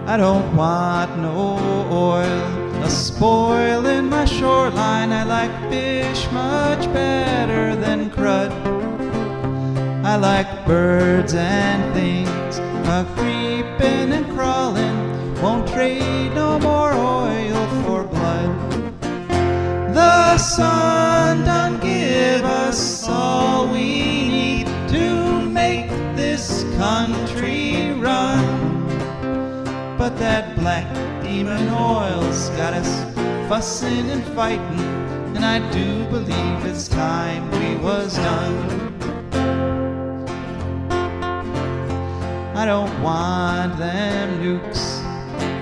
I don't want no oil a-spoiling my shoreline. I like fish much better than crud. I like birds and things a-creeping and crawling. Won't trade no more oil for blood. The sun done give us all we need to make this country run. But that black demon oil's got us fussing and fighting, and I do believe it's time we was done. I don't want them nukes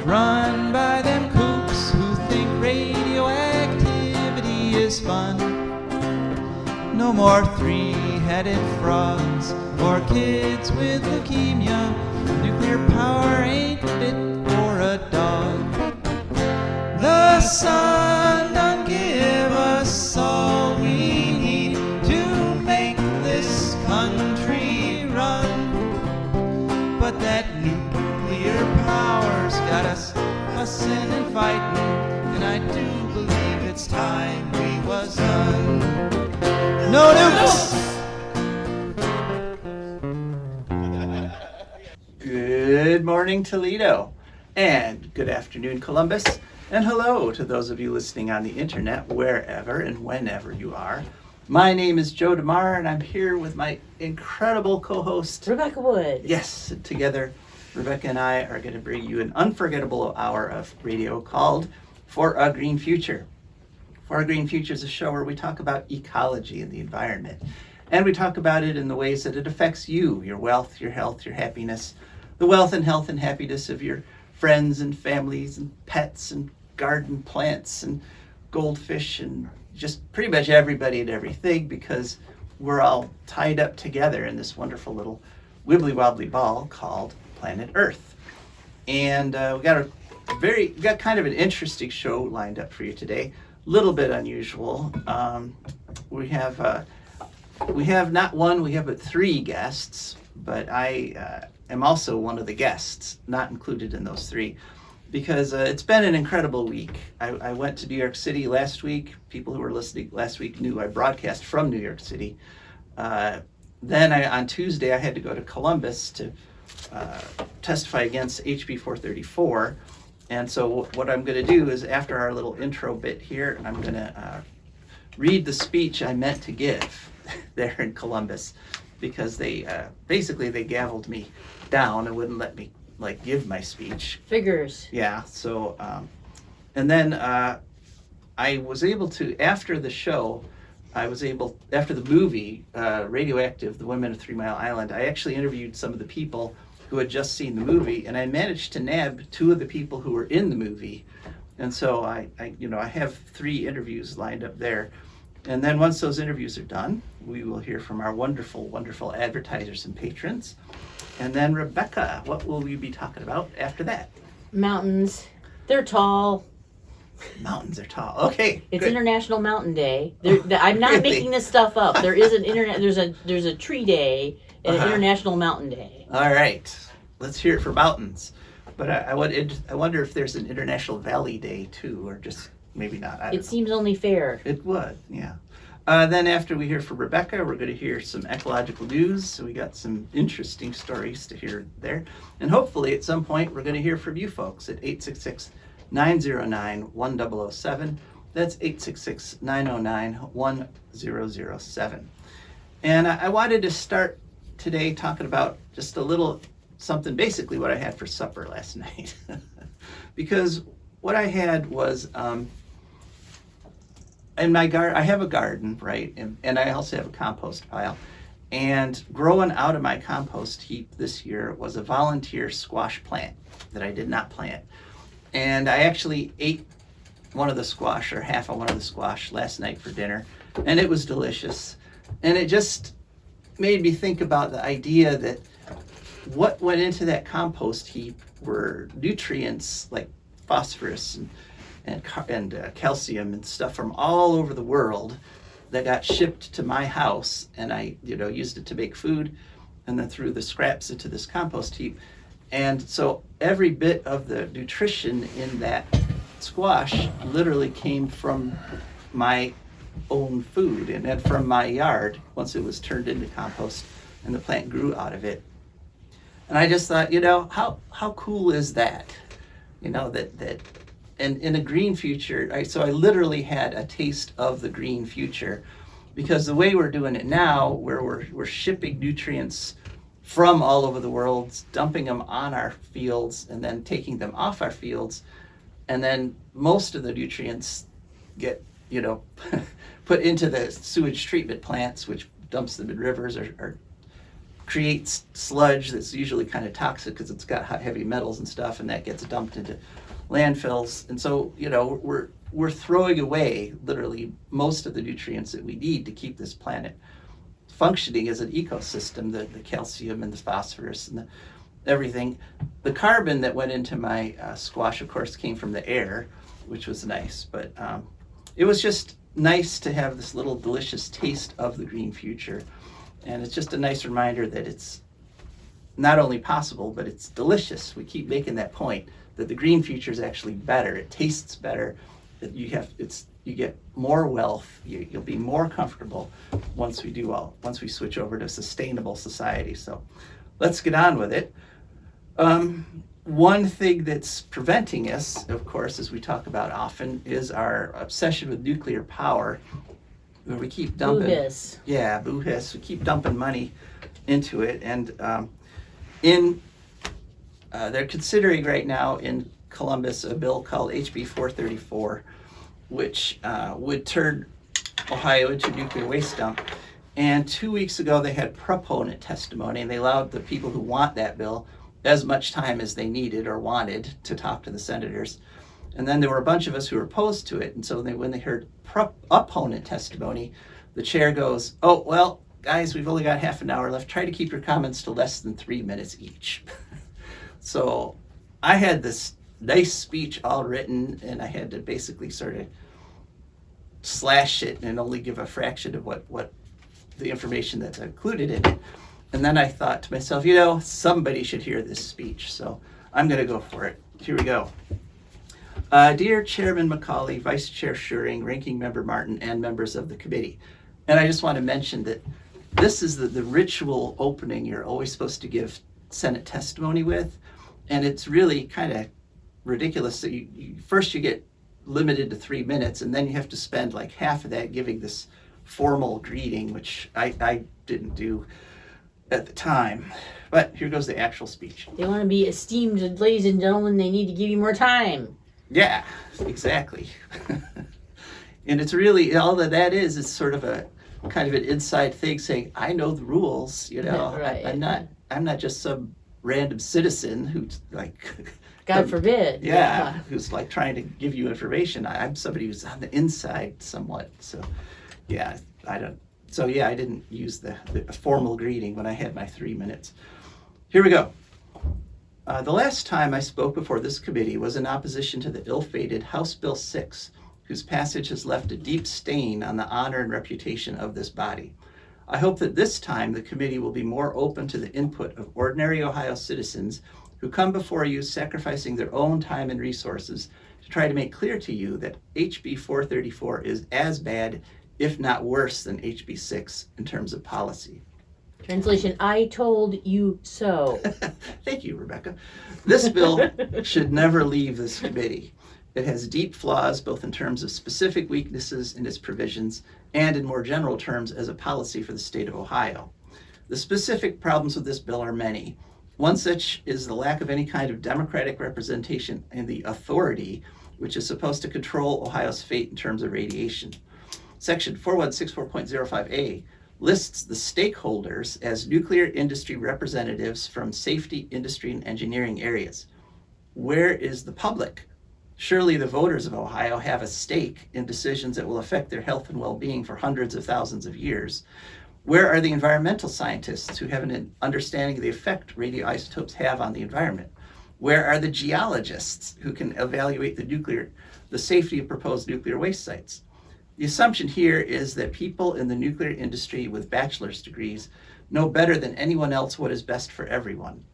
run by them kooks who think radioactivity is fun. No more three-headed frogs or kids with leukemia. Nuclear power ain't fit for a dog. The sun done give us all we need to make this country run. But that nuclear power's got us fussing and fighting, and I do believe it's time we was done. No nukes! Good morning, Toledo, and good afternoon, Columbus, and hello to those of you listening on the internet, wherever and whenever you are. My name is Joe DeMare, and I'm here with my incredible co-host, Rebecca Wood. Yes, together, Rebecca and I are going to bring you an unforgettable hour of radio called For a Green Future. For a Green Future is a show where we talk about ecology and the environment, and we talk about it in the ways that it affects you, your wealth, your health, your happiness, the wealth and health and happiness of your friends and families and pets and garden plants and goldfish and just pretty much everybody and everything, because we're all tied up together in this wonderful little wibbly wobbly ball called planet Earth. And we got kind of an interesting show lined up for you today. A little bit unusual. We have not one, we have but three guests, but I am also one of the guests, not included in those three, because it's been an incredible week. I went to New York City last week. People who were listening last week knew I broadcast from New York City. Then on Tuesday, I had to go to Columbus to testify against HB434. And so what I'm going to do is, after our little intro bit here, I'm going to read the speech I meant to give there in Columbus, because they basically gavelled me down and wouldn't let me give my speech. Figures. Yeah. So and then I was able to, after the show, after the movie Radioactive, The Women of 3 Mile Island, I actually interviewed some of the people who had just seen the movie, and I managed to nab two of the people who were in the movie. And so I have 3 interviews lined up there. And then once those interviews are done, we will hear from our wonderful, wonderful advertisers and patrons. And then, Rebecca, what will we be talking about after that? Mountains. They're tall. Mountains are tall. Okay. It's good. International Mountain Day. I'm not Really? making this stuff up. There is there's a tree day and an International Mountain Day. All right. Let's hear it for mountains. But I wonder if there's an International Valley Day too, or just maybe not. It seems only fair. It would, yeah. Then after we hear from Rebecca, we're going to hear some ecological news. So we got some interesting stories to hear there. And hopefully at some point we're going to hear from you folks at 866-909-1007. That's 866-909-1007. And I wanted to start today talking about just a little something, basically what I had for supper last night. Because what I had was, in my garden, I have a garden, right? And I also have a compost pile. And growing out of my compost heap this year was a volunteer squash plant that I did not plant. And I actually ate one of the squash, or half of one of the squash, last night for dinner. And it was delicious. And it just made me think about the idea that what went into that compost heap were nutrients like phosphorus and calcium and stuff from all over the world that got shipped to my house, and I used it to make food, and then threw the scraps into this compost heap. And so every bit of the nutrition in that squash literally came from my own food and then from my yard once it was turned into compost and the plant grew out of it. And I just thought, how cool is that? And in a green future, so I literally had a taste of the green future, because the way we're doing it now, where we're shipping nutrients from all over the world, dumping them on our fields and then taking them off our fields, and then most of the nutrients get put into the sewage treatment plants, which dumps them in rivers or creates sludge that's usually kind of toxic because it's got heavy metals and stuff, and that gets dumped into landfills. And so we're throwing away literally most of the nutrients that we need to keep this planet functioning as an ecosystem, the calcium and the phosphorus and everything. The carbon that went into my squash, of course, came from the air, which was nice, but it was just nice to have this little delicious taste of the green future. And it's just a nice reminder that it's not only possible, but it's delicious. We keep making that point that the green future is actually better. It tastes better. That you get more wealth. You'll be more comfortable once we switch over to a sustainable society. So let's get on with it. One thing that's preventing us, of course, as we talk about often, is our obsession with nuclear power, where we keep dumping. Boo-hiss. Yeah, boo-hiss. We keep dumping money into it, and they're considering right now in Columbus a bill called HB434, which would turn Ohio into a nuclear waste dump. And 2 weeks ago, they had proponent testimony, and they allowed the people who want that bill as much time as they needed or wanted to talk to the senators. And then there were a bunch of us who were opposed to it. And so when they heard opponent testimony, the chair goes, "Oh, well, guys, we've only got half an hour left. Try to keep your comments to less than 3 minutes each." So I had this nice speech all written, and I had to basically sort of slash it and only give a fraction of what the information that's included in it. And then I thought to myself, somebody should hear this speech, so I'm going to go for it. Here we go. Dear Chairman McCauley, Vice Chair Schuring, Ranking Member Martin, and members of the committee. And I just want to mention that this is the ritual opening you're always supposed to give Senate testimony with, and it's really kind of ridiculous that you first you get limited to 3 minutes, and then you have to spend like half of that giving this formal greeting, which I didn't do at the time. But here goes the actual speech. They want to be esteemed ladies and gentlemen. They need to give you more time. Yeah, exactly. And it's really, all that is sort of a kind of an inside thing saying, I know the rules, Right. I'm not just some random citizen who's like, God forbid. Yeah, who's like trying to give you information. I'm somebody who's on the inside somewhat. So yeah, I didn't use the formal greeting when I had my 3 minutes. Here we go. The last time I spoke before this committee was in opposition to the ill-fated House Bill 6, whose passage has left a deep stain on the honor and reputation of this body. I hope that this time the committee will be more open to the input of ordinary Ohio citizens who come before you sacrificing their own time and resources to try to make clear to you that HB 434 is as bad, if not worse, than HB 6 in terms of policy. Translation, I told you so. Thank you, Rebecca. This bill should never leave this committee. It has deep flaws, both in terms of specific weaknesses in its provisions and in more general terms as a policy for the state of Ohio. The specific problems with this bill are many. One such is the lack of any kind of democratic representation in the authority which is supposed to control Ohio's fate in terms of radiation. Section 4164.05a lists the stakeholders as nuclear industry representatives from safety, industry, and engineering areas. Where is the public? Surely the voters of Ohio have a stake in decisions that will affect their health and well-being for hundreds of thousands of years. Where are the environmental scientists who have an understanding of the effect radioisotopes have on the environment? Where are the geologists who can evaluate the safety of proposed nuclear waste sites? The assumption here is that people in the nuclear industry with bachelor's degrees know better than anyone else what is best for everyone.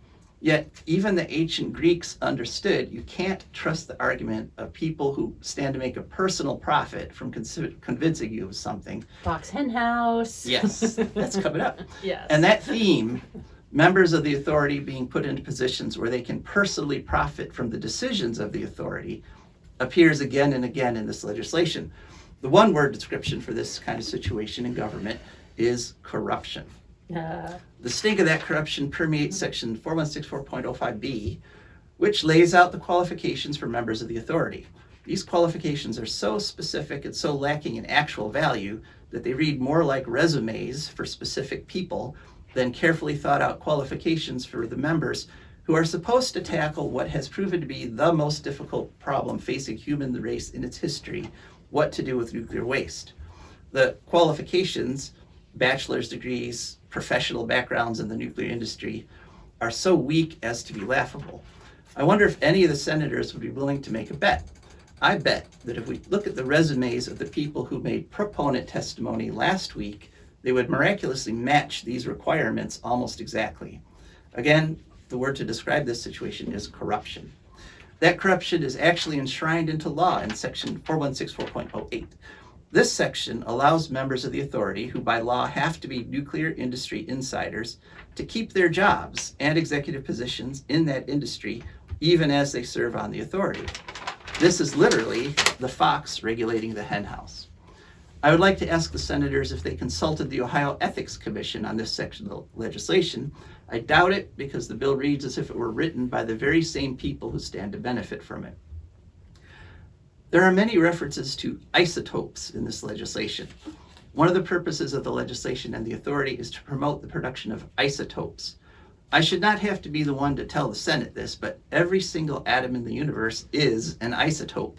Yet even the ancient Greeks understood you can't trust the argument of people who stand to make a personal profit from convincing you of something. Fox Hen House. Yes, that's coming up. Yes. And that theme, members of the authority being put into positions where they can personally profit from the decisions of the authority, appears again and again in this legislation. The one-word description for this kind of situation in government is corruption. The stink of that corruption permeates section 4164.05b, which lays out the qualifications for members of the authority. These qualifications are so specific and so lacking in actual value that they read more like resumes for specific people than carefully thought out qualifications for the members who are supposed to tackle what has proven to be the most difficult problem facing human race in its history: what to do with nuclear waste. The qualifications, bachelor's degrees, professional backgrounds in the nuclear industry, are so weak as to be laughable. I wonder if any of the senators would be willing to make a bet. I bet that if we look at the resumes of the people who made proponent testimony last week, they would miraculously match these requirements almost exactly. Again, the word to describe this situation is corruption. That corruption is actually enshrined into law in section 4164.08. This section allows members of the authority, who by law have to be nuclear industry insiders, to keep their jobs and executive positions in that industry even as they serve on the authority. This is literally the fox regulating the hen house. I would like to ask the senators if they consulted the Ohio Ethics Commission on this section of the legislation. I doubt it, because the bill reads as if it were written by the very same people who stand to benefit from it. There are many references to isotopes in this legislation. One of the purposes of the legislation and the authority is to promote the production of isotopes. I should not have to be the one to tell the Senate this, but every single atom in the universe is an isotope.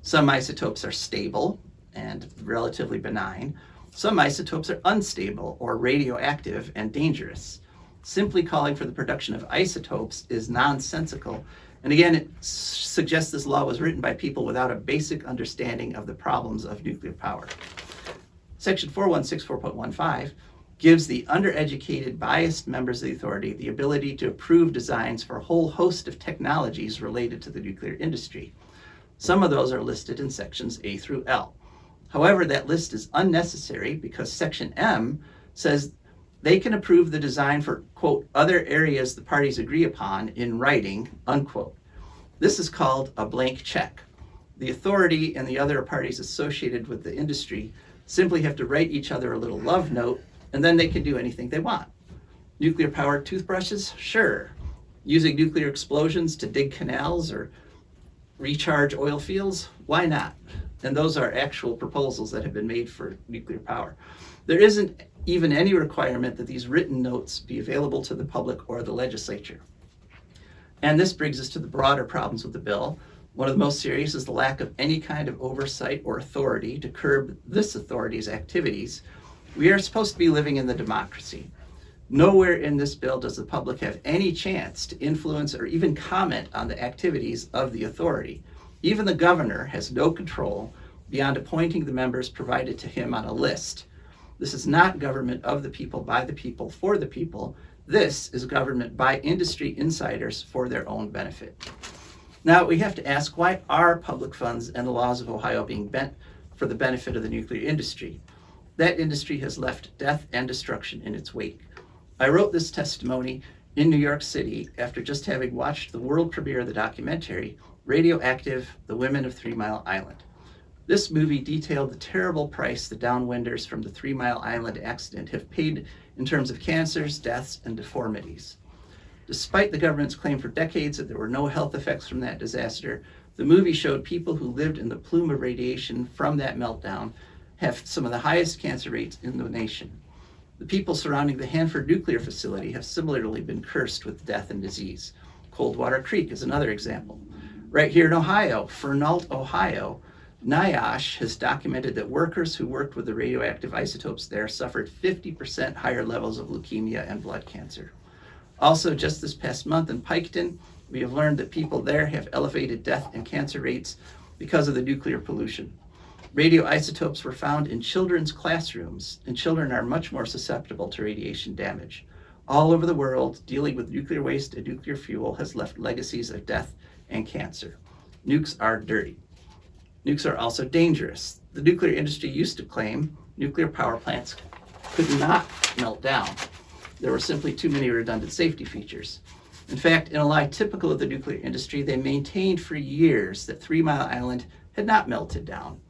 Some isotopes are stable and relatively benign. Some isotopes are unstable or radioactive and dangerous. Simply calling for the production of isotopes is nonsensical. And again, it suggests this law was written by people without a basic understanding of the problems of nuclear power. Section 4164.15 gives the undereducated, biased members of the authority the ability to approve designs for a whole host of technologies related to the nuclear industry. Some of those are listed in sections A through L. However, that list is unnecessary because section M says they can approve the design for, quote, other areas the parties agree upon in writing, unquote. This is called a blank check. The authority and the other parties associated with the industry simply have to write each other a little love note, and then they can do anything they want. Nuclear powered toothbrushes? Sure. Using nuclear explosions to dig canals or recharge oil fields? Why not? And those are actual proposals that have been made for nuclear power. There isn't even any requirement that these written notes be available to the public or the legislature. And this brings us to the broader problems with the bill. One of the most serious is the lack of any kind of oversight or authority to curb this authority's activities. We are supposed to be living in the democracy. Nowhere in this bill does the public have any chance to influence or even comment on the activities of the authority. Even the governor has no control beyond appointing the members provided to him on a list. This is not government of the people, by the people, for the people. This is government by industry insiders for their own benefit. Now, we have to ask, why are public funds and the laws of Ohio being bent for the benefit of the nuclear industry? That industry has left death and destruction in its wake. I wrote this testimony in New York City after just having watched the world premiere of the documentary, Radioactive, The Women of 3 Mile Island. This movie detailed the terrible price the downwinders from the 3 Mile Island accident have paid in terms of cancers, deaths, and deformities. Despite the government's claim for decades that there were no health effects from that disaster, the movie showed people who lived in the plume of radiation from that meltdown have some of the highest cancer rates in the nation. The people surrounding the Hanford nuclear facility have similarly been cursed with death and disease. Coldwater Creek is another example. Right here in Ohio, Fernald, Ohio, NIOSH has documented that workers who worked with the radioactive isotopes there suffered 50% higher levels of leukemia and blood cancer. Also, just this past month in Piketon, we have learned that people there have elevated death and cancer rates because of the nuclear pollution. Radioisotopes were found in children's classrooms, and children are much more susceptible to radiation damage. all over the world, dealing with nuclear waste and nuclear fuel has left legacies of death and cancer. Nukes are dirty. Nukes are also dangerous. The nuclear industry used to claim nuclear power plants could not melt down. There were simply too many redundant safety features. In fact, in a lie typical of the nuclear industry, they maintained for years that 3 Mile Island had not melted down.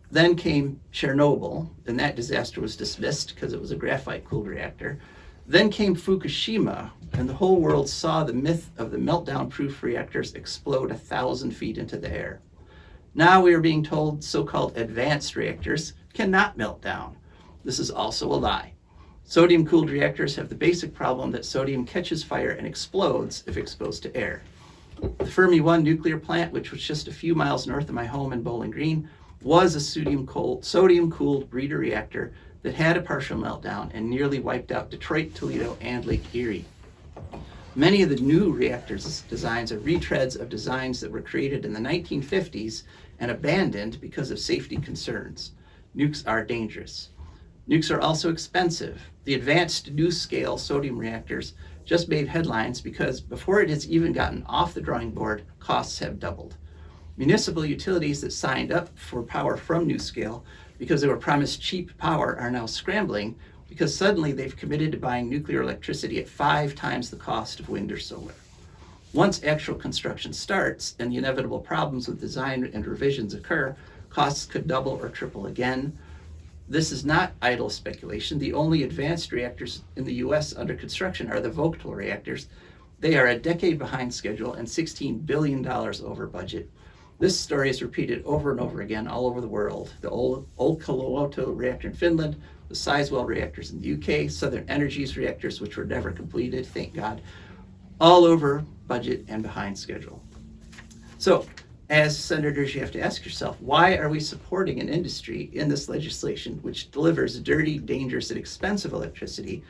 Then came Chernobyl, and that disaster was dismissed because it was a graphite-cooled reactor. Then came Fukushima, and the whole world saw the myth of the meltdown-proof reactors explode 1,000 feet into the air. Now we are being told so-called advanced reactors cannot melt down. This is also a lie. Sodium-cooled reactors have the basic problem that sodium catches fire and explodes if exposed to air. The Fermi 1 nuclear plant, which was just a few miles north of my home in Bowling Green, was a sodium-cooled breeder reactor that had a partial meltdown and nearly wiped out Detroit, Toledo, and Lake Erie. Many of the new reactors' designs are retreads of designs that were created in the 1950s and abandoned because of safety concerns. Nukes are dangerous. Nukes are also expensive. The advanced NuScale sodium reactors just made headlines because before it has even gotten off the drawing board, costs have doubled. Municipal utilities that signed up for power from NuScale because they were promised cheap power are now scrambling because suddenly they've committed to buying nuclear electricity at 5 times the cost of wind or solar. Once actual construction starts and the inevitable problems with design and revisions occur, costs could double or triple again. This is not idle speculation. The only advanced reactors in the US under construction are the Vogtle reactors. They are a decade behind schedule and $16 billion over budget. This story is repeated over and over again all over the world. The old Olkiluoto reactor in Finland, the Sizewell reactors in the UK, Southern Energy's reactors, which were never completed, thank God, all over budget and behind schedule. So, as senators, you have to ask yourself, why are we supporting an industry in this legislation which delivers dirty, dangerous, and expensive electricity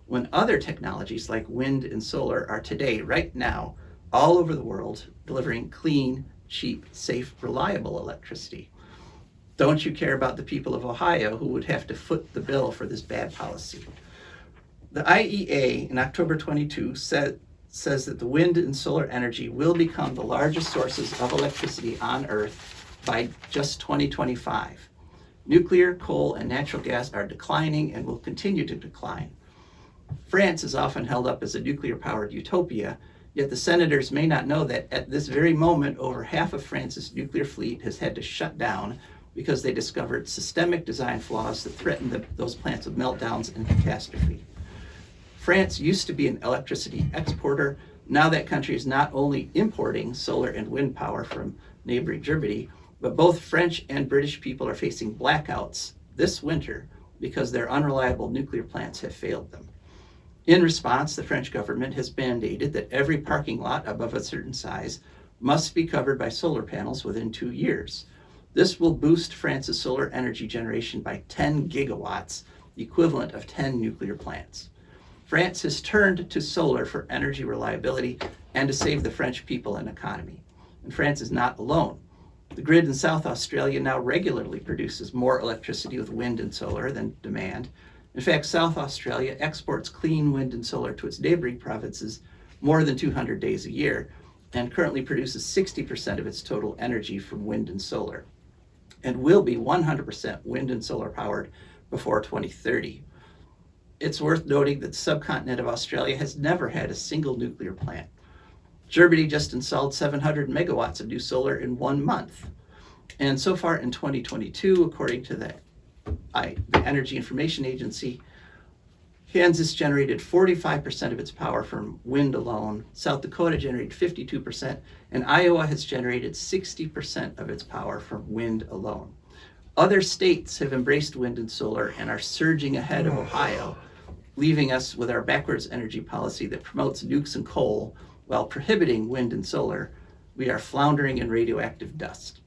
when other technologies like wind and solar are today, right now, all over the world, delivering clean, cheap, safe, reliable electricity? Don't you care about the people of Ohio who would have to foot the bill for this bad policy? The IEA in October 22 says that the wind and solar energy will become the largest sources of electricity on Earth by just 2025. Nuclear, coal, and natural gas are declining and will continue to decline. France is often held up as a nuclear-powered utopia, yet the senators may not know that at this very moment, over half of France's nuclear fleet has had to shut down because they discovered systemic design flaws that threaten those plants with meltdowns and catastrophe. France used to be an electricity exporter. Now that country is not only importing solar and wind power from neighboring Germany, but both French and British people are facing blackouts this winter because their unreliable nuclear plants have failed them. In response, the French government has mandated that every parking lot above a certain size must be covered by solar panels within 2 years. This will boost France's solar energy generation by 10 gigawatts, the equivalent of 10 nuclear plants. France has turned to solar for energy reliability and to save the French people and economy. And France is not alone. The grid in South Australia now regularly produces more electricity with wind and solar than demand. In fact, South Australia exports clean wind and solar to its neighboring provinces more than 200 days a year and currently produces 60% of its total energy from wind and solar, and will be 100% wind and solar powered before 2030. It's worth noting that the subcontinent of Australia has never had a single nuclear plant. Germany just installed 700 megawatts of new solar in 1 month. And so far in 2022, according to the Energy Information Agency, Kansas generated 45% of its power from wind alone, South Dakota generated 52%, and Iowa has generated 60% of its power from wind alone. Other states have embraced wind and solar and are surging ahead of Ohio, leaving us with our backwards energy policy that promotes nukes and coal while prohibiting wind and solar. We are floundering in radioactive dust.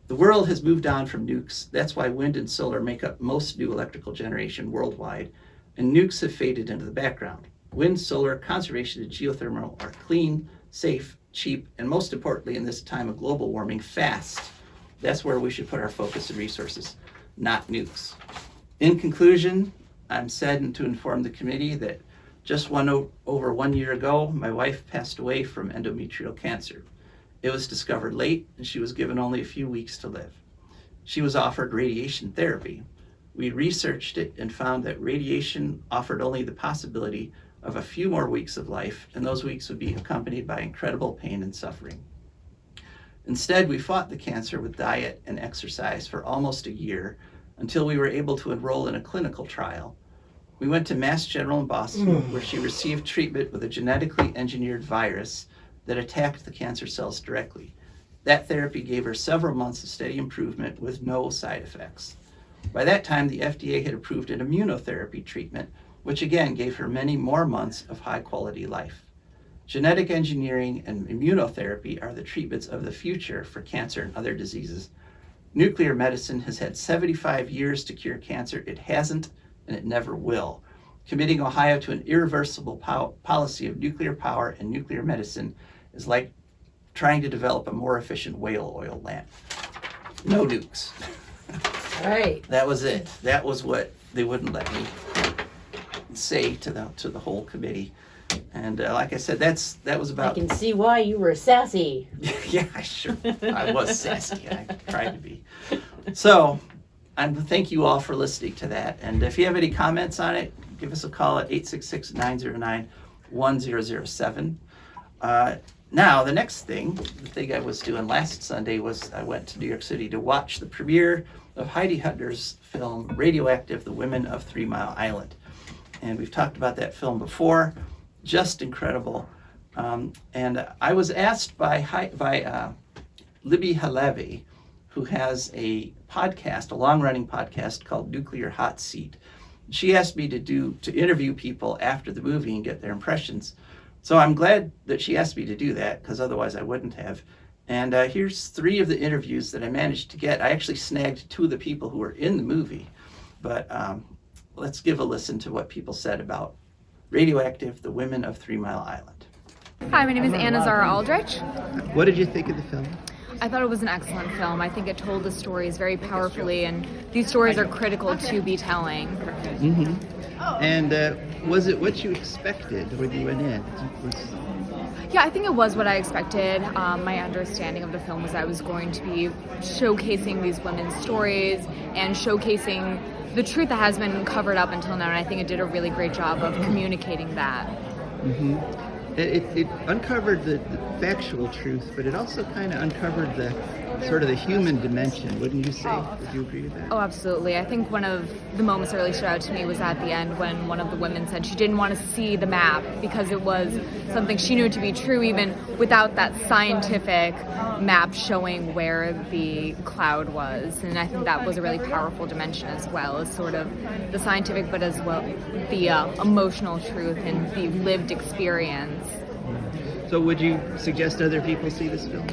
The world has moved on from nukes. That's why wind and solar make up most new electrical generation worldwide, and nukes have faded into the background. Wind, solar, conservation, and geothermal are clean, safe, cheap, and most importantly in this time of global warming, fast. That's where we should put our focus and resources, not nukes. In conclusion, I'm saddened to inform the committee that Just over 1 year ago, my wife passed away from endometrial cancer. It was discovered late, and she was given only a few weeks to live. She was offered radiation therapy. We researched it and found that radiation offered only the possibility of a few more weeks of life, and those weeks would be accompanied by incredible pain and suffering. Instead, we fought the cancer with diet and exercise for almost a year until we were able to enroll in a clinical trial. We went to Mass General in Boston, where she received treatment with a genetically engineered virus that attacked the cancer cells directly. That therapy gave her several months of steady improvement with no side effects. By that time, the FDA had approved an immunotherapy treatment, which again gave her many more months of high-quality life. Genetic engineering and immunotherapy are the treatments of the future for cancer and other diseases. Nuclear medicine has had 75 years to cure cancer. It hasn't, and it never will. Committing Ohio to an irreversible policy of nuclear power and nuclear medicine is like trying to develop a more efficient whale oil lamp. No nukes. Right. That was it. That was what they wouldn't let me say to the whole committee. And like I said, that was I about. can see why you were sassy. Yeah, I was sassy. I tried to be. So, thank you all for listening to that. And if you have any comments on it, give us a call at 866-909-1007. Now, the next thing I was doing last Sunday was I went to New York City to watch the premiere of Heidi Hutner's film, Radioactive, The Women of 3 Mile Island. And we've talked about that film before. Just incredible. And I was asked by Libby Halevi, who has a podcast, a long-running podcast called Nuclear Hot Seat. She asked me to interview people after the movie and get their impressions. So I'm glad that she asked me to do that, because otherwise I wouldn't have. And here's 3 of the interviews that I managed to get. I actually snagged 2 of the people who were in the movie. But let's give a listen to what people said about Radioactive, The Women of 3 Mile Island. Hi, my name is Anna Aldrich. What did you think of the film? I thought it was an excellent film. I think it told the stories very powerfully, and these stories are critical to be telling. Mm-hmm. And was it what you expected when you went in? Yeah, I think it was what I expected. My understanding of the film was I was going to be showcasing these women's stories and showcasing the truth that has been covered up until now, and I think it did a really great job of communicating that. Mm-hmm. It uncovered the factual truth, but it also kind of uncovered the sort of the human dimension, wouldn't you say? Would you agree with that? Oh, absolutely. I think one of the moments that really stood out to me was at the end when one of the women said she didn't want to see the map because it was something she knew to be true even without that scientific map showing where the cloud was. And I think that was a really powerful dimension as well, as sort of the scientific but as well the emotional truth and the lived experience. So would you suggest other people see this film?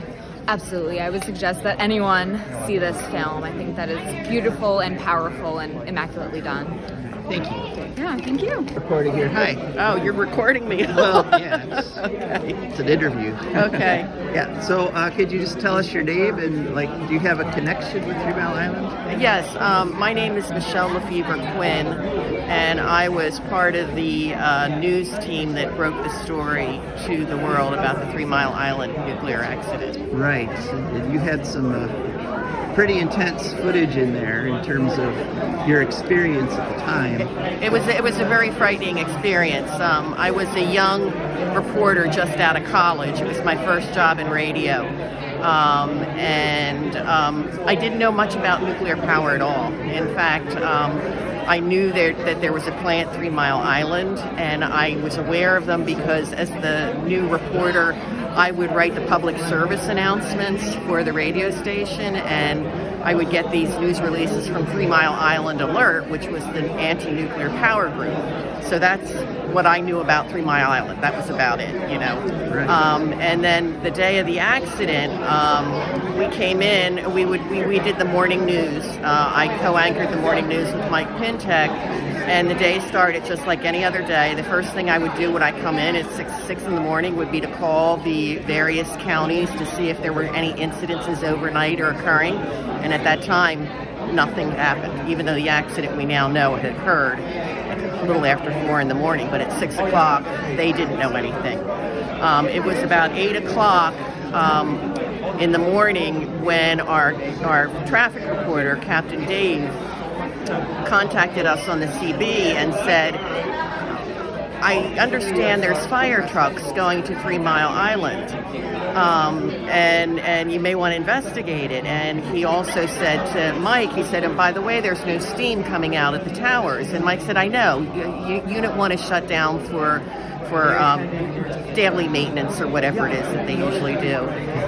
Absolutely. I would suggest that anyone see this film. I think that it's beautiful and powerful and immaculately done. Thank you. Yeah, thank you. Recording here. Hi. Oh, you're recording me. Well, yeah. Okay. It's an interview. Okay. Yeah. So could you just tell us your name and, do you have a connection with 3 Mile Island? Yes. My name is Michelle Lefevre Quinn, and I was part of the news team that broke the story to the world about the 3 Mile Island nuclear accident. Right. And you had some pretty intense footage in there in terms of your experience at the time. It was a very frightening experience. I was a young reporter just out of college. It was my first job in radio. And I didn't know much about nuclear power at all. In fact, I knew that there was a plant 3 Mile Island, and I was aware of them because as the new reporter, I would write the public service announcements for the radio station, and I would get these news releases from 3 Mile Island Alert, which was the anti-nuclear power group. So that's what I knew about 3 Mile Island. That was about it, Right. And then the day of the accident, we came in. We did the morning news. I co-anchored the morning news with Mike Pintek, and the day started just like any other day. The first thing I would do when I come in at 6 in the morning would be to call the various counties to see if there were any incidences overnight or occurring. And at that time, nothing happened, even though the accident we now know had occurred. a little after 4 in the morning, but at 6 o'clock, they didn't know anything. It was about 8 o'clock in the morning when our traffic reporter, Captain Dave, contacted us on the CB and said, I understand there's fire trucks going to 3 Mile Island, and you may want to investigate it. And he also said to Mike, he said, and by the way, there's no steam coming out at the towers. And Mike said, I know, Unit 1 is shut down for daily maintenance or whatever it is that they usually do.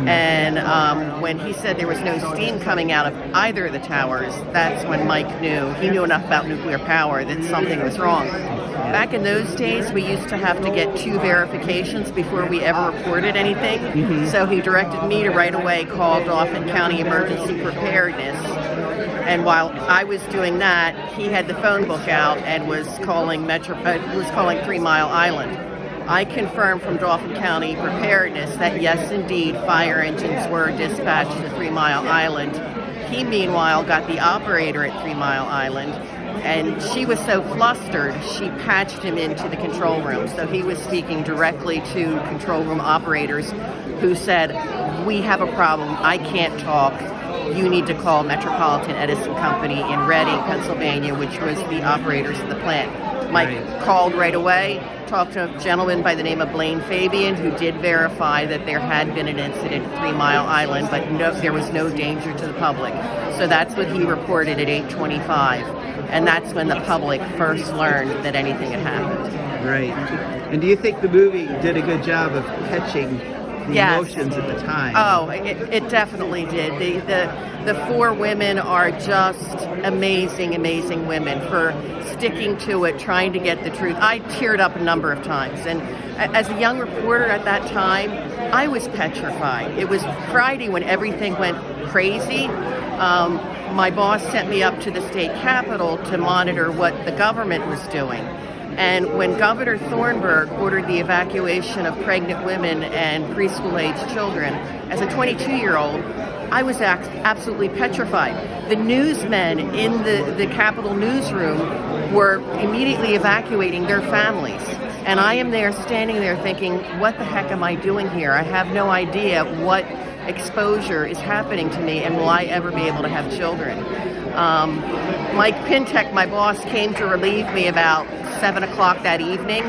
And when he said there was no steam coming out of either of the towers, that's when Mike knew. He knew enough about nuclear power that something was wrong. Back in those days, we used to have to get 2 verifications before we ever reported anything. So he directed me to right away call Dauphin County Emergency Preparedness. And while I was doing that, he had the phone book out and was calling 3 Mile Island. I confirmed from Dauphin County Preparedness that yes, indeed, fire engines were dispatched to 3 Mile Island. He, meanwhile, got the operator at 3 Mile Island, and she was so flustered, she patched him into the control room. So he was speaking directly to control room operators who said, we have a problem, I can't talk. You need to call Metropolitan Edison Company in Reading, Pennsylvania, which was the operators of the plant. Mike called right away, talked to a gentleman by the name of Blaine Fabian, who did verify that there had been an incident at 3 Mile Island, but there was no danger to the public. So that's what he reported at 8:25, and that's when the public first learned that anything had happened. Right. And do you think the movie did a good job of catching the emotions at the time? Oh, it definitely did. The 4 women are just amazing women for sticking to it, trying to get the truth. I teared up a number of times, and as a young reporter at that time, I was petrified. It was Friday when everything went crazy. My boss sent me up to the state capitol to monitor what the government was doing. And when Governor Thornburg ordered the evacuation of pregnant women and preschool-aged children, as a 22-year-old, I was absolutely petrified. The newsmen in the Capitol newsroom were immediately evacuating their families. And I am there, standing there thinking, what the heck am I doing here? I have no idea what exposure is happening to me, and will I ever be able to have children? Mike Pintek, my boss, came to relieve me about 7 o'clock that evening,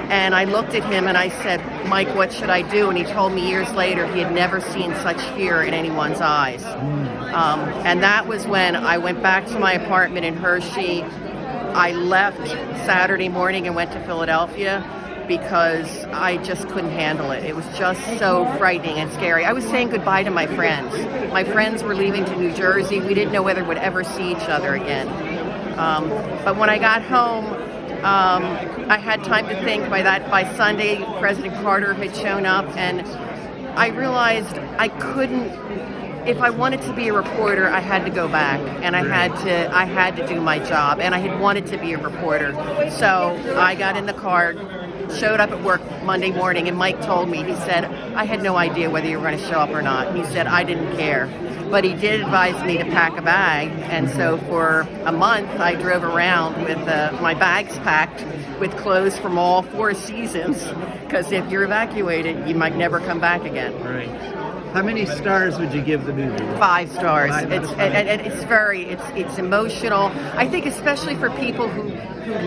and I looked at him and I said, Mike, what should I do? And he told me years later he had never seen such fear in anyone's eyes. And that was when I went back to my apartment in Hershey. I left Saturday morning and went to Philadelphia because I just couldn't handle it. It was just so frightening and scary. I was saying goodbye to my friends. My friends were leaving to New Jersey. We didn't know whether we'd ever see each other again. But when I got home, I had time to think. By Sunday, President Carter had shown up, and I realized I couldn't. If I wanted to be a reporter, I had to go back, and I had to do my job, and I had wanted to be a reporter. So I got in the car, showed up at work Monday morning, and Mike told me, he said, I had no idea whether you were going to show up or not. He said, I didn't care. But he did advise me to pack a bag, and so for a month I drove around with my bags packed with clothes from all 4 seasons, because if you're evacuated, you might never come back again. Right. How many stars would you give the movie? 5 stars. It's emotional. I think especially for people who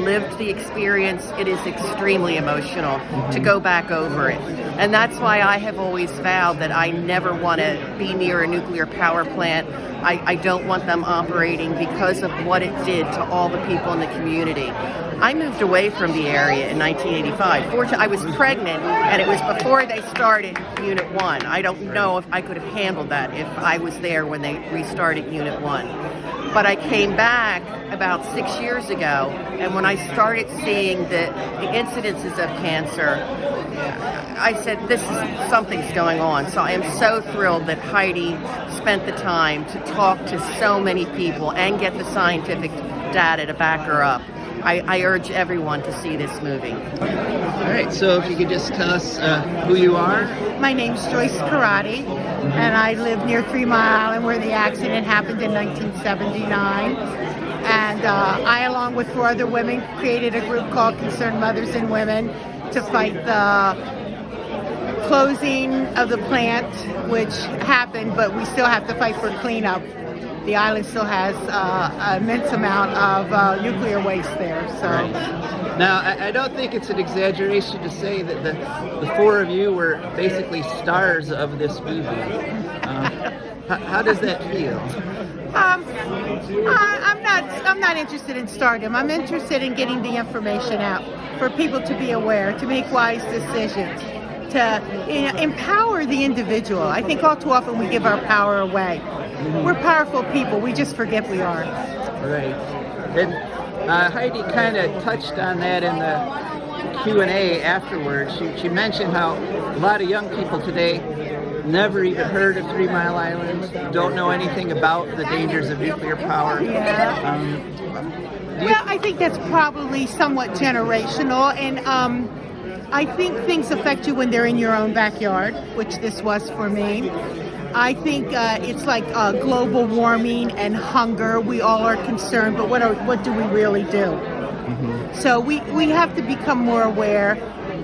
lived the experience, it is extremely emotional to go back over it. And that's why I have always vowed that I never want to be near a nuclear power plant. I don't want them operating because of what it did to all the people in the community. I moved away from the area in 1985. Fortunately, I was pregnant, and it was before they started Unit 1. I don't know if I could have handled that if I was there when they restarted Unit 1. But I came back about 6 years ago, and when I started seeing the incidences of cancer, I said, something's going on. So I am so thrilled that Heidi spent the time to talk to so many people and get the scientific data to back her up. I urge everyone to see this movie. All right, so if you could just tell us who you are. My name's Joyce Karate, and I live near 3 Mile Island where the accident happened in 1979. And And I, along with 4 other women, created a group called Concerned Mothers and Women to fight the closing of the plant, which happened, but we still have to fight for cleanup. The island still has an immense amount of nuclear waste there. So. Right. Now, I don't think it's an exaggeration to say that the 4 of you were basically stars of this movie. How does that feel? I'm not interested in stardom. I'm interested in getting the information out for people to be aware, to make wise decisions, to empower the individual. I think all too often we give our power away. We're powerful people. We just forget we are. Right. And Heidi kind of touched on that in the Q&A afterwards. She mentioned how a lot of young people today never even heard of 3 Mile Island, don't know anything about the dangers of nuclear power. Yeah. Well, I think that's probably somewhat generational, and I think things affect you when they're in your own backyard, which this was for me. I think it's like global warming and hunger. We all are concerned, but what do we really do? Mm-hmm. So we have to become more aware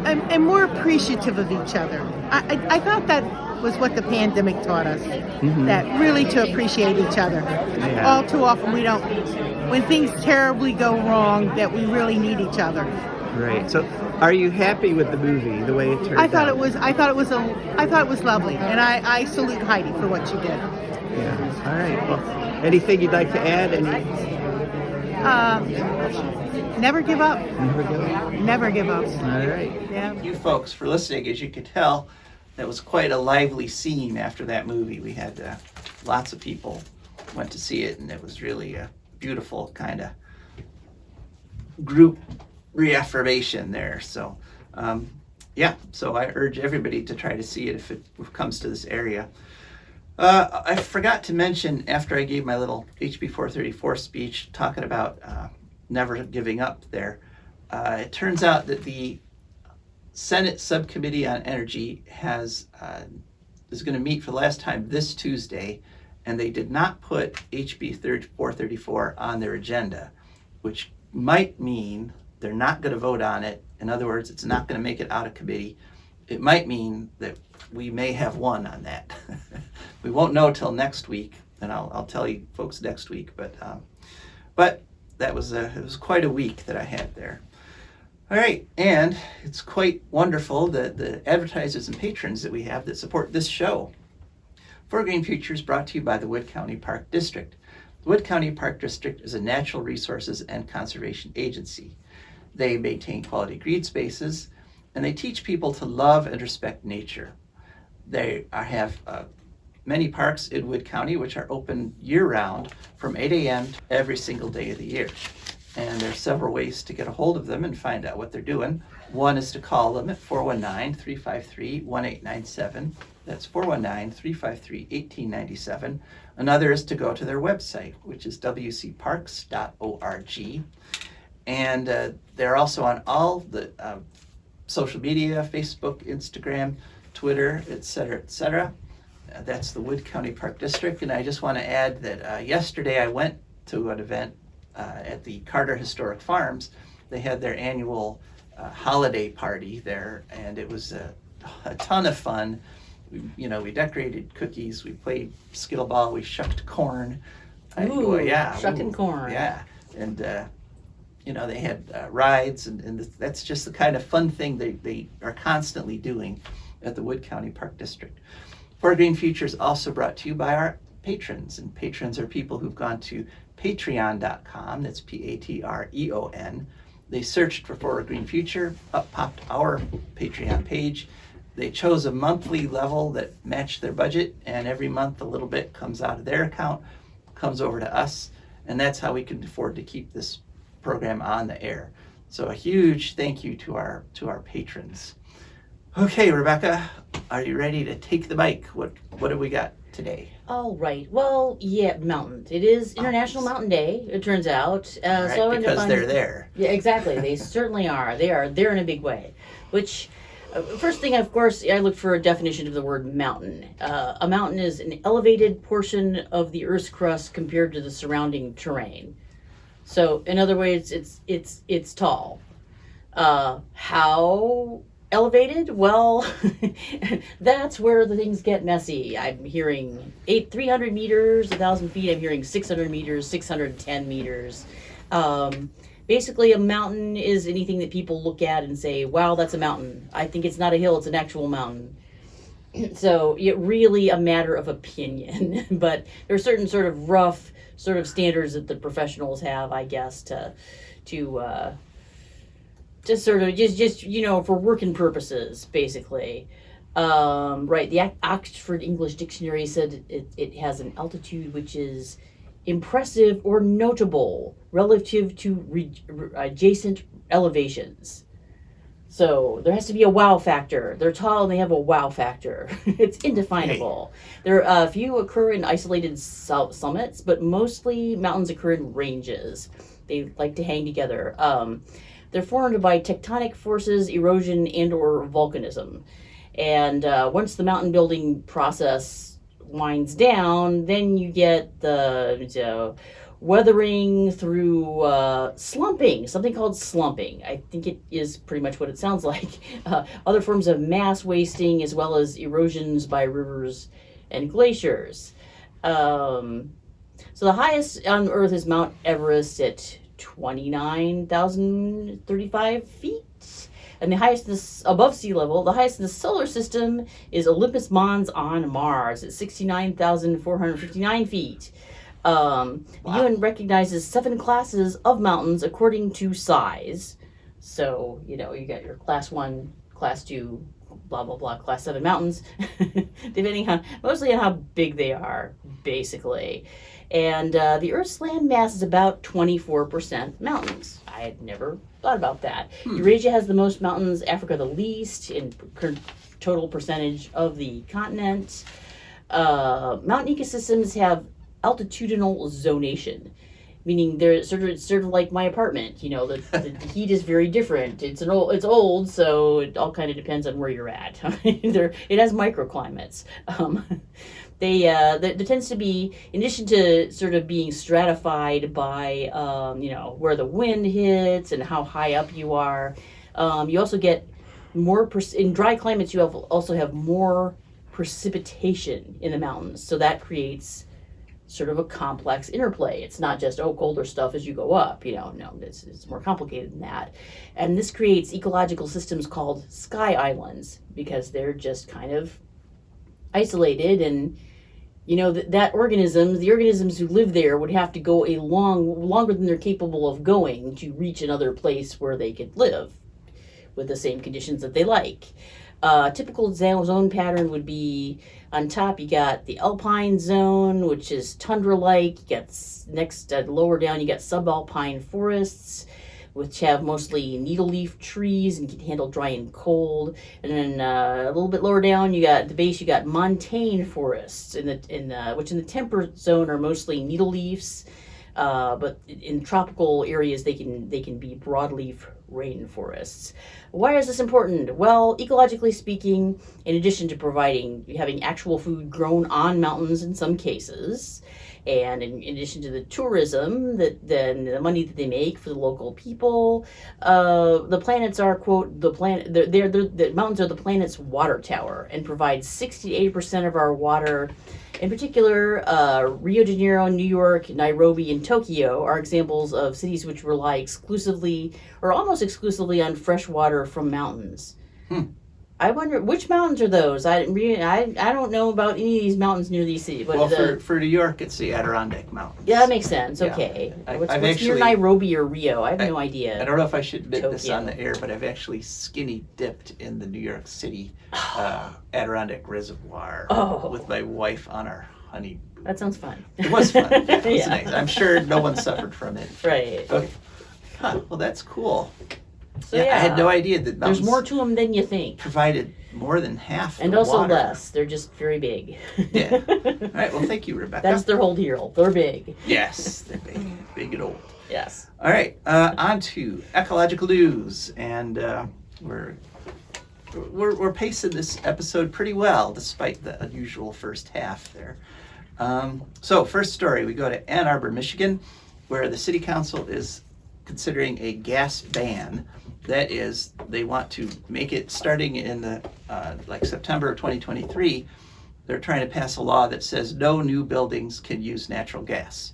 and more appreciative of each other. I thought that was what the pandemic taught us, mm-hmm. that really to appreciate each other. Yeah. All too often we don't, when things terribly go wrong, that we really need each other. Right. So, are you happy with the movie, the way it turned out? I thought it was lovely, and I salute Heidi for what she did. Yeah. All right. Well, anything you'd like to add? Never give up. Never give up. Never give up. All right. Yeah. Thank you folks for listening. As you could tell, that was quite a lively scene after that movie. We had lots of people went to see it, and it was really a beautiful kind of group reaffirmation there. So, so I urge everybody to try to see it if it comes to this area. I forgot to mention, after I gave my little HB434 speech talking about never giving up there, it turns out that the Senate Subcommittee on Energy is going to meet for the last time this Tuesday, and they did not put HB434 on their agenda, which might mean they're not going to vote on it. In other words, it's not going to make it out of committee. It might mean that we may have one on that. We won't know till next week, and I'll tell you folks next week. But that was it was quite a week that I had there. All right, and it's quite wonderful that the advertisers and patrons that we have that support this show. For Green Future is brought to you by the Wood County Park District. The Wood County Park District is a natural resources and conservation agency. They maintain quality green spaces, and they teach people to love and respect nature. They have many parks in Wood County which are open year-round from 8 a.m. every single day of the year. And there's several ways to get a hold of them and find out what they're doing. One is to call them at 419-353-1897. That's 419-353-1897. Another is to go to their website, which is wcparks.org. And they're also on all the social media, Facebook, Instagram, Twitter, etc., etc. That's the Wood County Park District. And I just want to add that yesterday I went to an event at the Carter Historic Farms. They had their annual holiday party there, and it was a ton of fun. We decorated cookies, we played skittle ball, we shucked corn. Shucking corn. Yeah, and they had rides, and that's just the kind of fun thing they are constantly doing at the Wood County Park District. For Green Future is also brought to you by our patrons, and patrons are people who've gone to patreon.com, that's Patreon. They searched for a Green Future, up popped our Patreon page. They chose a monthly level that matched their budget, and every month a little bit comes out of their account, comes over to us, and that's how we can afford to keep this program on the air. So a huge thank you to our patrons. Okay, Rebecca, are you ready to take the mic? What have we got today? All right. Well, yeah, mountains. It is International Mountain Day, it turns out. Right, because they're there. Yeah, exactly. They certainly are. They're in a big way. Which, first thing, of course, I looked for a definition of the word mountain. A mountain is an elevated portion of the Earth's crust compared to the surrounding terrain. So in other words, it's tall. How elevated? Well, that's where the things get messy. I'm hearing 300 meters, 1,000 feet. I'm hearing 600 meters, 610 meters. Basically, a mountain is anything that people look at and say, wow, that's a mountain. I think it's not a hill, it's an actual mountain. So it really a matter of opinion. But there are certain sort of rough sort of standards that the professionals have, I guess, to just sort of just for working purposes, basically. Right, the Oxford English Dictionary said it has an altitude which is impressive or notable relative to adjacent elevations. So there has to be a wow factor. They're tall and they have a wow factor. It's indefinable. There are a few occur in isolated summits, but mostly mountains occur in ranges. They like to hang together. They're formed by tectonic forces, erosion, and or volcanism. And once the mountain building process winds down, then you get the weathering through slumping, something called slumping. I think it is pretty much what it sounds like. Other forms of mass wasting, as well as erosions by rivers and glaciers. So the highest on Earth is Mount Everest at 29,035 feet. And the highest above sea level, the highest in the solar system is Olympus Mons on Mars at 69,459 feet. The UN recognizes 7 classes of mountains according to size. So, you got your class 1, class 2, blah, blah, blah, class 7 mountains, depending on, mostly on how big they are, basically. And the Earth's land mass is about 24% mountains. I had never thought about that. Eurasia has the most mountains, Africa the least, in total percentage of the continent. Mountain ecosystems have altitudinal zonation, meaning they're sort of like my apartment. The heat is very different. It's old, so it all kind of depends on where you're at. It has microclimates. There tends to be, in addition to sort of being stratified by where the wind hits and how high up you are, you also get more in dry climates. You also have more precipitation in the mountains, so that creates sort of a complex interplay. It's not just colder stuff as you go up. No, it's more complicated than that. And this creates ecological systems called sky islands, because they're just kind of isolated, and the organisms who live there would have to go longer than they're capable of going to reach another place where they could live with the same conditions that they like. Typical zone pattern would be on top. You got the alpine zone, which is tundra-like. You got lower down, you got subalpine forests, which have mostly needle leaf trees and can handle dry and cold. And then a little bit lower down, you got at the base, you got montane forests, which in the temperate zone are mostly needle leaves. But in tropical areas, they can be broadleaf rainforests. Why is this important? Well, ecologically speaking, in addition to having actual food grown on mountains in some cases, and in addition to the tourism, the money that they make for the local people, the planets are, quote, the mountains are the planet's water tower and provide 60 to 80% of our water. In particular, Rio de Janeiro, New York, Nairobi, and Tokyo are examples of cities which rely exclusively or almost exclusively on fresh water from mountains. I wonder which mountains are those. I don't know about any of these mountains near these cities. But for New York, it's the Adirondack Mountains. Yeah, that makes sense. Yeah. Okay. I've What's actually, near Nairobi or Rio? I have no idea. I don't know if I should admit this Tokyo. on the air, but I've actually skinny dipped in the New York City Adirondack Reservoir with my wife on our honeymoon. That sounds fun. It was fun. Yeah, it was Yeah. nice. I'm sure no one suffered from it. Right. Okay. Well, that's cool. So I had no idea that mountains there's more to them than you think. provided more than half And the also water. less. They're just very big. Yeah. All right. Well, thank you, Rebecca. That's their whole deal. They're big. Yes, they're big, big and old. Yes. All right, on to ecological news, and we're pacing this episode pretty well, despite the unusual first half there. So, first story, we go to Ann Arbor, Michigan, where the city council is considering a gas ban. That is, they want to make it starting in the like September of 2023. They're trying to pass a law that says no new buildings can use natural gas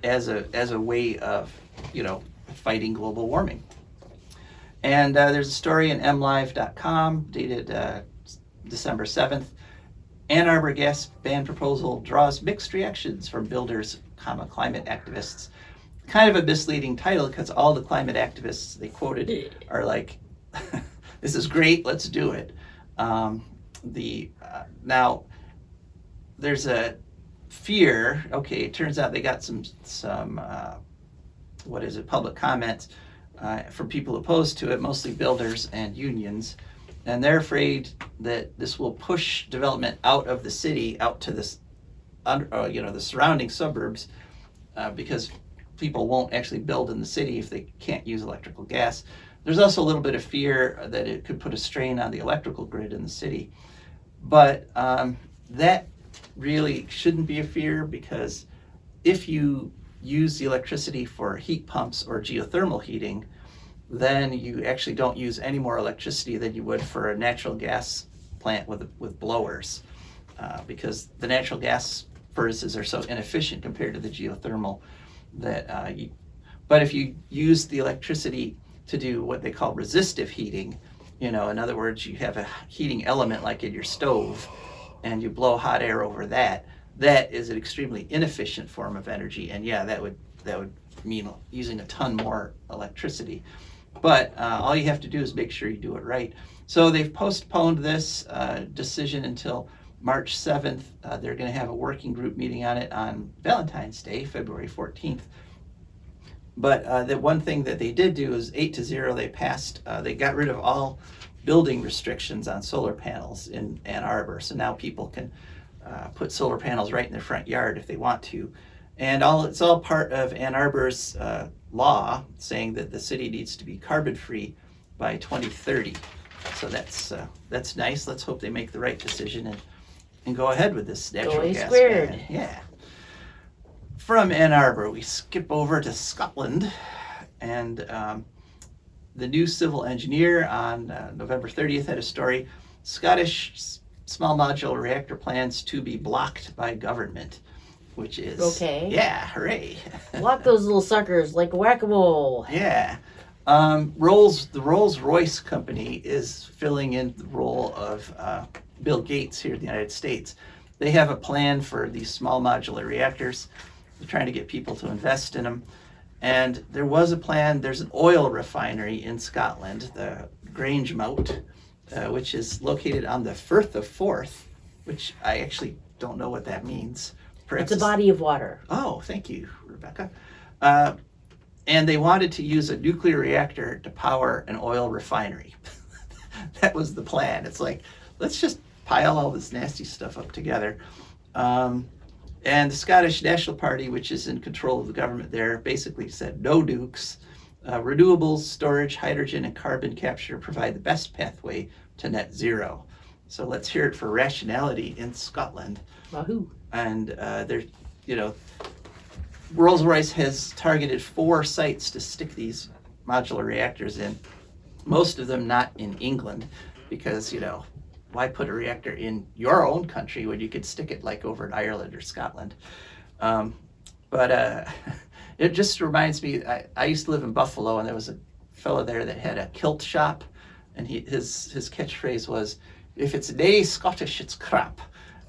as a way of, you know, fighting global warming. And there's a story in mlive.com dated December 7th. Ann Arbor gas ban proposal draws mixed reactions from builders, climate activists. Kind of a misleading title because all the climate activists they quoted are like, this is great, let's do it. Now, there's a fear, okay, it turns out they got some public comments from people opposed to it, mostly builders and unions, and they're afraid that this will push development out of the city, out to this, the surrounding suburbs, because people won't actually build in the city if they can't use electrical gas. There's also a little bit of fear that it could put a strain on the electrical grid in the city. But that really shouldn't be a fear, because if you use the electricity for heat pumps or geothermal heating, then you actually don't use any more electricity than you would for a natural gas plant with blowers, because the natural gas furnaces are so inefficient compared to the geothermal that but if you use the electricity to do what they call resistive heating, in other words, you have a heating element like in your stove and you blow hot air over that is an extremely inefficient form of energy, and that would mean using a ton more electricity. But all you have to do is make sure you do it right. So they've postponed this decision until March 7th. They're going to have a working group meeting on it on Valentine's Day, February 14th. But the one thing that they did do is 8-0, they passed, they got rid of all building restrictions on solar panels in Ann Arbor. So now people can put solar panels right in their front yard if they want to. And it's all part of Ann Arbor's law saying that the city needs to be carbon free by 2030. So that's nice. Let's hope they make the right decision and go ahead with this natural gas ban. Yeah. From Ann Arbor, we skip over to Scotland, and the new civil engineer on November 30th had a story. Scottish small modular reactor plans to be blocked by government, which is okay. Yeah, hooray! Block those little suckers like whack-a-mole. Yeah. The Rolls-Royce company is filling in the role of Bill Gates here in the United States. They have a plan for these small modular reactors. They're trying to get people to invest in them. And there was a plan, there's an oil refinery in Scotland, the Grangemouth, which is located on the Firth of Forth, which I actually don't know what that means. Perhaps it's a body of water. Oh, thank you, Rebecca. And they wanted to use a nuclear reactor to power an oil refinery. That was the plan. It's like, let's just pile all this nasty stuff up together. And the Scottish National Party, which is in control of the government there, basically said no nukes. Renewables, storage, hydrogen, and carbon capture provide the best pathway to net zero. So let's hear it for rationality in Scotland. Wahoo. And Rolls-Royce has targeted 4 sites to stick these modular reactors in, most of them not in England, because, why put a reactor in your own country when you could stick it like over in Ireland or Scotland? But it just reminds me, I used to live in Buffalo, and there was a fellow there that had a kilt shop, and his catchphrase was, if it's nae Scottish, it's crap.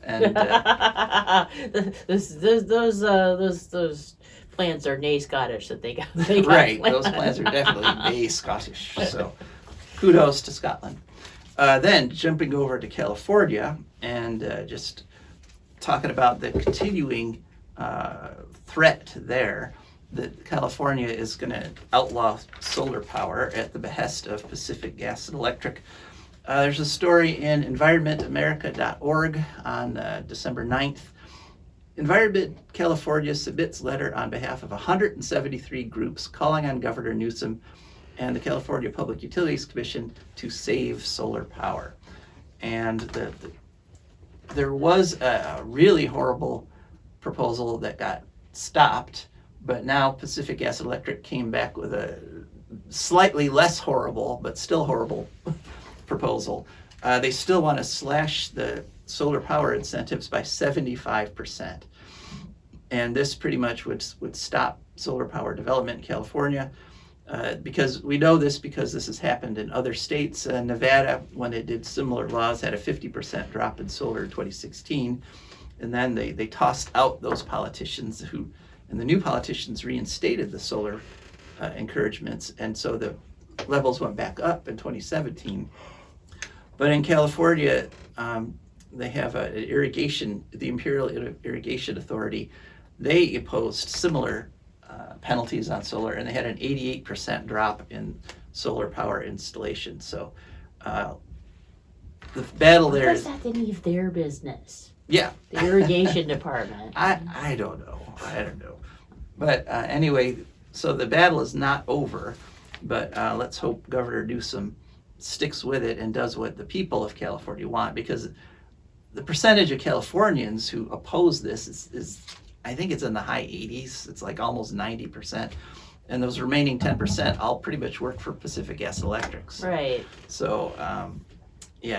And those plants are nae Scottish that they got. Right, those plants are definitely nae Scottish. So kudos to Scotland. Then jumping over to California and just talking about the continuing threat there, that California is going to outlaw solar power at the behest of Pacific Gas and Electric. There's a story in environmentamerica.org on December 9th. Environment California submits letter on behalf of 173 groups calling on Governor Newsom and the California Public Utilities Commission to save solar power. And there was a really horrible proposal that got stopped But now Pacific Gas and Electric came back with a slightly less horrible, but still horrible proposal. They still want to slash the solar power incentives by 75%. And this pretty much would stop solar power development in California. Because we know this because this has happened in other states. Nevada, when it did similar laws, had a 50% drop in solar in 2016. And then they tossed out those politicians and the new politicians reinstated the solar encouragements. And so the levels went back up in 2017. But in California, they have the Imperial Irrigation Authority. They imposed similar penalties on solar, and they had an 88% drop in solar power installation. So the battle there Why is is, that any of their business? yeah. The irrigation department. I don't know. But anyway, so the battle is not over, but let's hope Governor Newsom sticks with it and does what the people of California want, because the percentage of Californians who oppose this is I think it's in the high 80s. It's like almost 90%. And those remaining 10% all pretty much work for Pacific Gas and Electric. Right. So,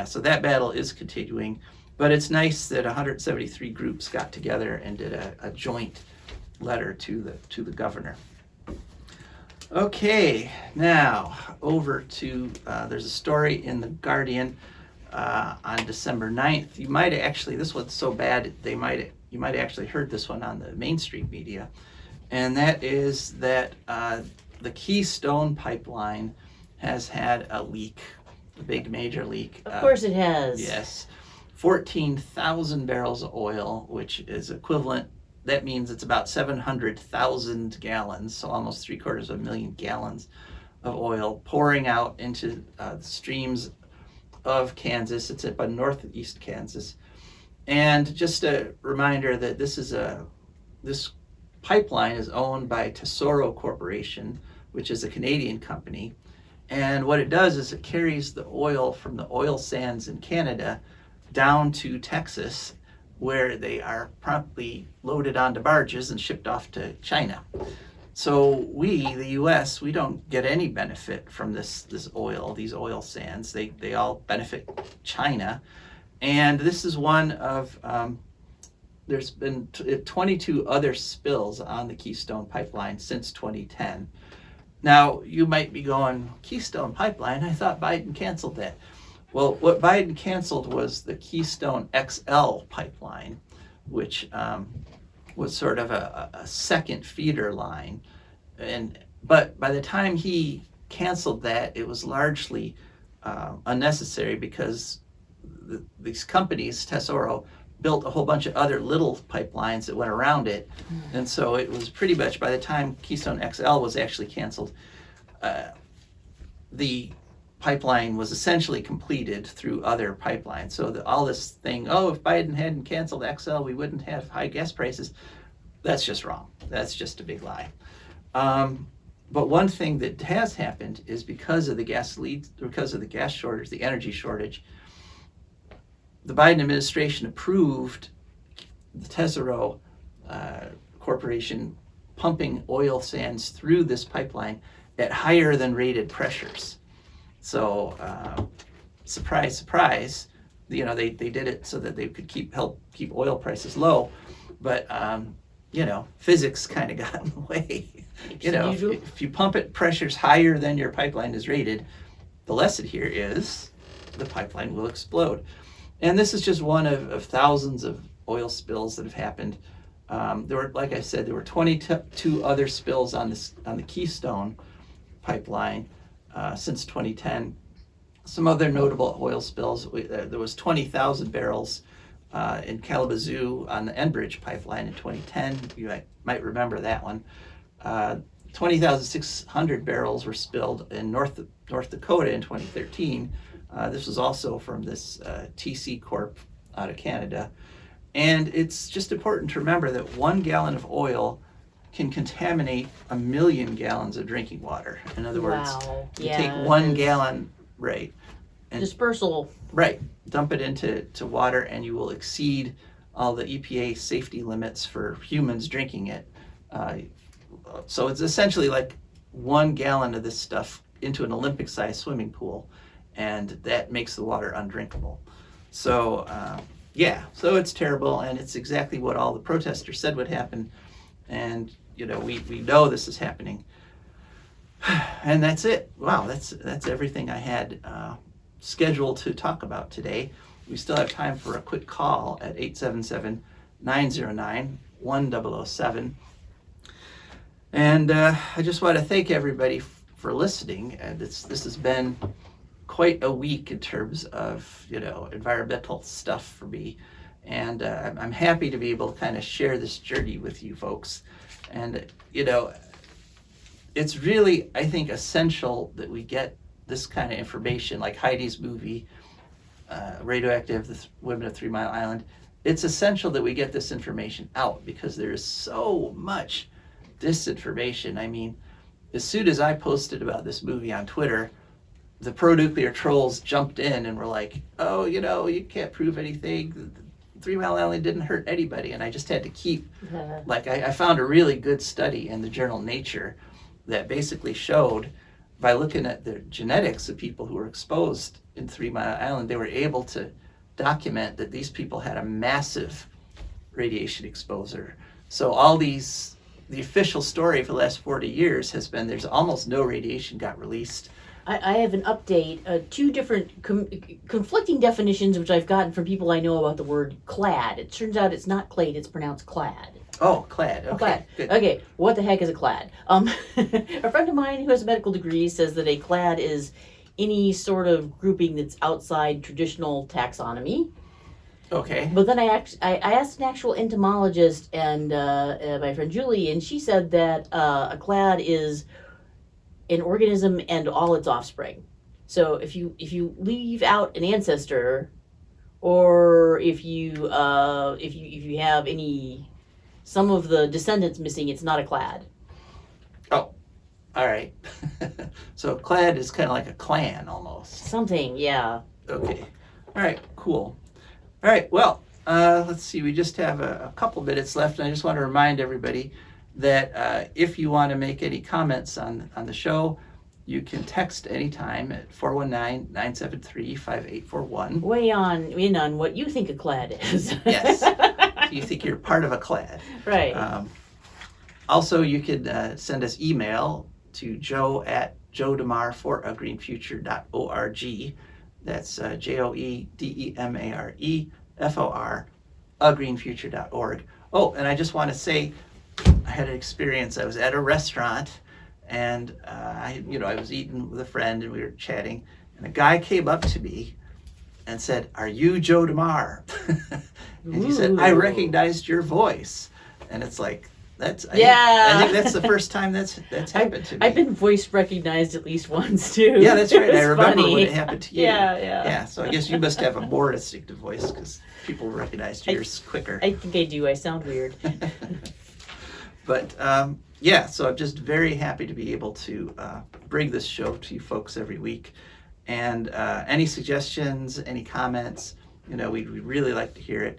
so that battle is continuing. But it's nice that 173 groups got together and did a joint letter to the governor. Okay, now over to, there's a story in The Guardian on December 9th. You might actually, this one's so bad, you might have actually heard this one on the mainstream media. And that is that the Keystone Pipeline has had a leak, a big major leak. Of course it has. Yes. 14,000 barrels of oil, which is equivalent, that means it's about 700,000 gallons, so almost 750,000 gallons of oil pouring out into the streams of Kansas. It's up in northeast Kansas. And just a reminder that this pipeline is owned by Tesoro Corporation, which is a Canadian company. And what it does is it carries the oil from the oil sands in Canada down to Texas, where they are promptly loaded onto barges and shipped off to China. So we, the U.S., we don't get any benefit from this oil, these oil sands. They all benefit China. And this is one of, there's been 22 other spills on the Keystone Pipeline since 2010. Now, you might be going, Keystone Pipeline? I thought Biden canceled that. Well, what Biden canceled was the Keystone XL pipeline, which was sort of a second feeder line. But by the time he canceled that, it was largely unnecessary because these companies, Tesoro, built a whole bunch of other little pipelines that went around it. And so it was pretty much, by the time Keystone XL was actually canceled, the pipeline was essentially completed through other pipelines. So all this thing, if Biden hadn't canceled XL, we wouldn't have high gas prices. That's just wrong. That's just a big lie. But one thing that has happened is because of the gas shortage, the energy shortage, the Biden administration approved the Tesoro Corporation pumping oil sands through this pipeline at higher than rated pressures. So, surprise, surprise, they did it so that they could help keep oil prices low. But, physics kind of got in the way. If you pump it pressures higher than your pipeline is rated, the lesson here is the pipeline will explode. And this is just one of thousands of oil spills that have happened. Like I said, there were 22 other spills on the Keystone Pipeline since 2010. Some other notable oil spills, there was 20,000 barrels in Kalamazoo on the Enbridge pipeline in 2010. You might remember that one. 20,600 barrels were spilled in North Dakota in 2013. This was also from this TC Corp out of Canada. And it's just important to remember that 1 gallon of oil can contaminate 1 million gallons of drinking water. In other words, you take 1 gallon, right? And dispersal. Right. Dump it into water and you will exceed all the EPA safety limits for humans drinking it. So it's essentially like 1 gallon of this stuff into an Olympic-sized swimming pool, and that makes the water undrinkable. So so it's terrible, and it's exactly what all the protesters said would happen. And we know this is happening. And that's it. Wow, that's everything I had scheduled to talk about today. We still have time for a quick call at 877-909-1007. And I just want to thank everybody for listening. And this has been quite a week in terms of environmental stuff for me. And I'm happy to be able to kind of share this journey with you folks. And it's really, I think, essential that we get this kind of information, like Heidi's movie, Radioactive, the Women of 3 Mile Island. It's essential that we get this information out because there is so much disinformation. I mean, as soon as I posted about this movie on Twitter, the pro-nuclear trolls jumped in and were like, oh, you can't prove anything. 3 Mile Island didn't hurt anybody. And I just had to keep, I found a really good study in the journal Nature that basically showed, by looking at the genetics of people who were exposed in 3 Mile Island, they were able to document that these people had a massive radiation exposure. So the official story for the last 40 years has been there's almost no radiation got released. I have an update, 2 different conflicting definitions which I've gotten from people I know about the word clad. It turns out it's not clade, it's pronounced clad. Oh, clad. Okay. Clad. Good. Okay, what the heck is a clad? A friend of mine who has a medical degree says that a clad is any sort of grouping that's outside traditional taxonomy. Okay. But then I asked an actual entomologist and my friend Julie, and she said that a clad is an organism and all its offspring. So if you leave out an ancestor, or if you have some of the descendants missing, it's not a clad. Oh, all right. So clad is kind of like a clan almost. Something, yeah. Okay. All right, cool. All right, well, let's see. We just have a couple minutes left, and I just want to remind everybody that if you want to make any comments on the show, you can text anytime at 419-973-5841. Weigh in on what you think a clad is. Yes. You think you're part of a clad. Right. Also, you could send us email to joe@joedemare4agreenfuture.org. That's JOEDEMAREFOR, agreenfuture.org. Oh, and I just want to say, I had an experience. I was at a restaurant, and I was eating with a friend, and we were chatting, and a guy came up to me and said, "Are you Joe DeMare?" And he said, "I recognized your voice." And it's like, I think that's the first time that's happened to me. I've been voice recognized at least once too. Yeah, that's right. I remember funny. when it happened to you. Yeah. So I guess you must have a more distinctive voice because people recognized yours quicker. I think I do. I sound weird. But so I'm just very happy to be able to bring this show to you folks every week. And any suggestions, any comments, we'd really like to hear it.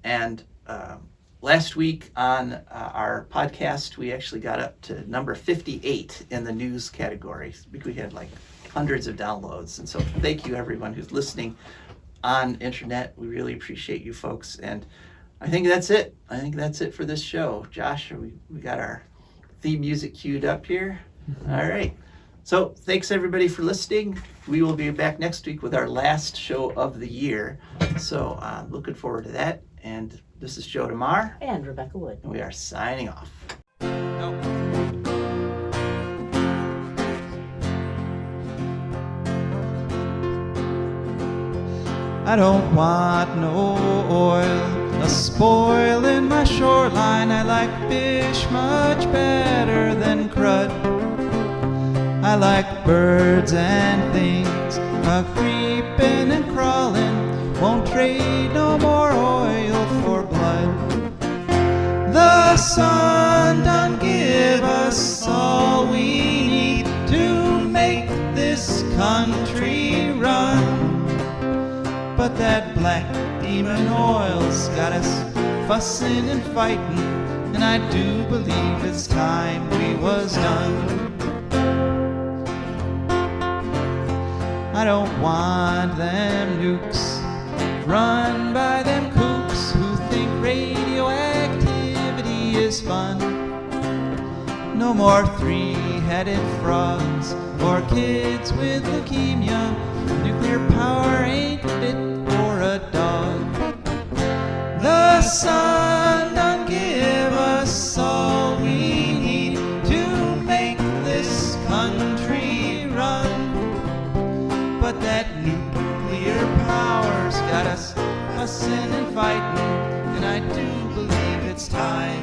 And last week on our podcast, we actually got up to number 58 in the news category. We had like hundreds of downloads. And so thank you everyone who's listening on internet. We really appreciate you folks. And I think that's it. I think that's it for this show. Josh, we got our theme music queued up here. Mm-hmm. All right. So thanks everybody for listening. We will be back next week with our last show of the year. So looking forward to that. And this is Joe DeMare. And Rebecca Wood. And we are signing off. I don't want no oil, a spoil in my shoreline. I like fish much better than crud. I like birds and things, a-creeping and crawling. Won't trade no more oil for blood. The sun done give us all we need to make this country run. But that black demon oil's got us fussing and fighting, and I do believe it's time we was done. I don't want them nukes run by them kooks who think radioactivity is fun. No more three-headed frogs or kids with leukemia. Nuclear power ain't fit for a dog. The sun done give us all we need to make this country run. But that nuclear power's got us fussing and fighting, and I do believe it's time